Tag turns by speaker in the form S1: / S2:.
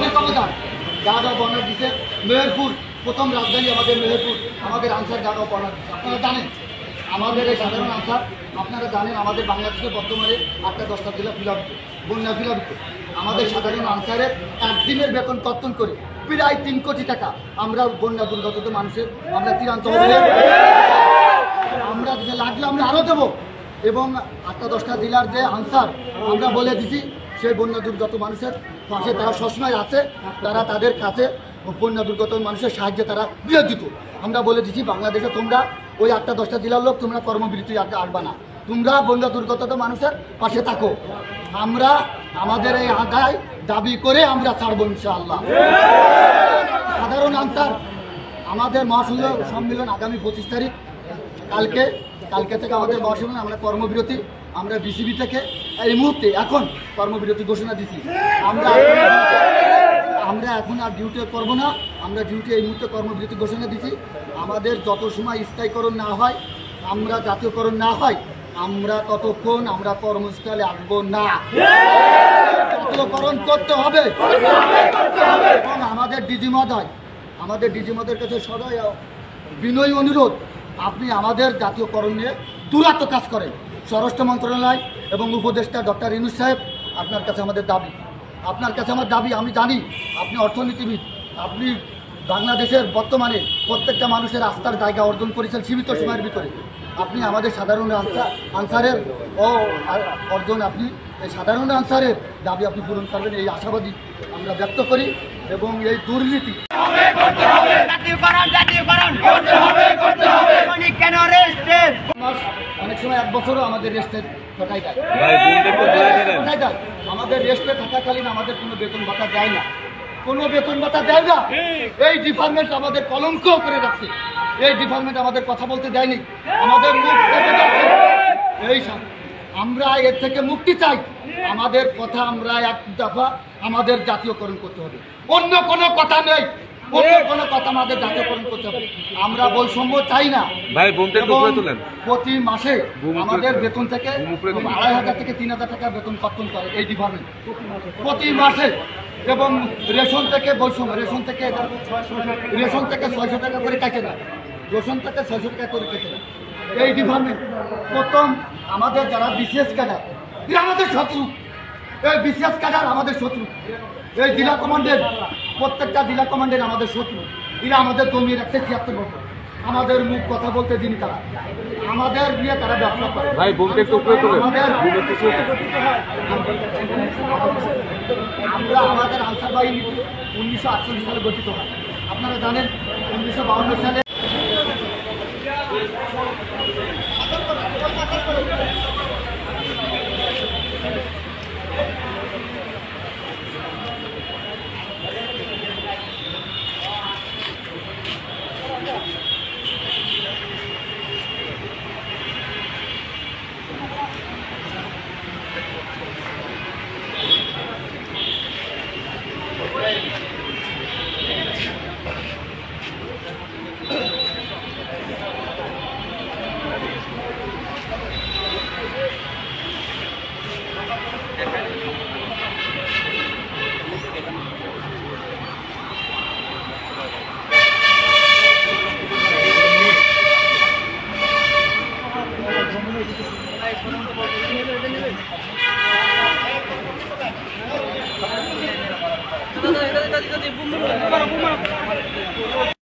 S1: অনেক অবদান। Guard of honour দিচ্ছে মেহেরপুর, প্রথম রাজধানী আমাদের মেহেরপুর, আমাদের আনসার গার্ড অফ অনার দিচ্ছে। আপনারা জানেন আমাদের এই সাধারণ আনসার, আপনারা জানেন আমাদের বাংলাদেশে বর্তমানে 8-10টা জেলা ফিলাপিত, বন্যা ফিলাপিত। আমাদের সাধারণ আনসারের একদিনের বেতন কর্তন করে প্রায় 3 কোটি টাকা আমরা বন্যা দুর্গত মানুষের আমরা তীরান্ত হবে, আমরা যে লাগলে আমরা আরও দেবো। এবং 8-10টা জেলার যে আনসার আমরা বলে দিছি সেই বন্যা দুর্গত মানুষের পাশে তারা সবসময় আছে, তারা তাদের কাছে বন্যা দুর্গত মানুষের সাহায্যে তারা নিয়োজিত। আমরা বলে দিচ্ছি বাংলাদেশে তোমরা ওই 8-10টা জেলার লোক তোমরা কর্মবিরতি আসবা না, তোমরা বন্যা দুর্গত মানুষের পাশে থাকো। আমরা আমাদের এই আদায় দাবি করে আমরা ছাড়বো ইনশাআল্লাহ। সাধারণ আনসার আমাদের মহাসম্মেলন আগামী 25 তারিখ, কালকে থেকে আমাদের মহাসম্মেলন, আমরা কর্মবিরতি, আমরা বিসিবি থেকে এই মুহূর্তে এখন কর্মবিরতি ঘোষণা দিচ্ছি। আমরা এখন আর ডিউটি করবো না, আমরা ডিউটি এই মুহূর্তে কর্মবিরতি ঘোষণা দিচ্ছি। আমাদের যত সময় স্থায়ীকরণ না হয়, আমরা জাতীয়করণ না হয়, আমরা ততক্ষণ আমরা কর্মস্থলে আসবো না। জাতীয়করণ করতে হবে। এবং আমাদের ডিজি মহোদয়ের কাছে সদয় বিনয়ী অনুরোধ, আপনি আমাদের জাতীয়করণ নিয়ে দূরাত্ম কাজ করেন। স্বরাষ্ট্র মন্ত্রণালয় এবং উপদেষ্টা ডক্টর ইউনূস সাহেব, আপনার কাছে আমার দাবি, আমি জানি আপনি অর্থনীতিবিদ, আপনি বাংলাদেশের বর্তমানে প্রত্যেকটা মানুষের আস্থার জায়গা অর্জন করেছেন সীমিত সময়ের ভিতরে। আপনি আমাদের সাধারণ আনসারের অর্জন, আপনি এই সাধারণ আনসারের দাবি আপনি পূরণ করবেন, এই আশাবাদী আমরা ব্যক্ত করি। এবং এই দুর্নীতি অনেক সময় 1 বছরও আমাদের রেস্টের ঠকাই দেয়। আমাদের রেস্টে থাকাকালীন আমাদের কোনো বেতন ভাতা দেয় না, এই ডিপার্টমেন্ট আমাদের কলঙ্ক করে রাখছে। এই ডিপার্টমেন্ট আমাদের কথা বলতে দেয়নি, আমাদের মুখ চেপে যাচ্ছে। আমরা এর থেকে মুক্তি চাই। আমাদের কথা, আমরা এক দফা আমাদের জাতীয়করণ করতে হবে, অন্য কোনো কথা নেই। আমাদের জাতীয়করণ করতে হবে। আমরা বৈষম্য চাই না। প্রতি মাসে আমাদের বেতন থেকে 2,500 থেকে 3,000 টাকা বেতন কর্তন করে এই ডিপার্টমেন্ট প্রতি মাসে। এবং রেশন থেকে বৈষম্য, রেশন থেকে 600 টাকা করে কাটে না, এই ডিপার্টমেন্ট। প্রথম আমাদের যারা বিসিএস ক্যাডার, এরা আমাদের শত্রু। এই বিসিএস ক্যাডার আমাদের শত্রু। এই জেলা কমান্ডেন্ট, প্রত্যেকটা জেলা কমান্ডেন্ট আমাদের শত্রু। এরা আমাদের জমিয়ে রাখছে 76 বছর, আমাদের মুখ কথা বলতে দিন। তারা আমাদের নিয়ে তারা ব্যবসা করে। আমাদের আনসার বাহিনী 1948 সালে গঠিত হয়। আপনারা জানেন 1952 সালে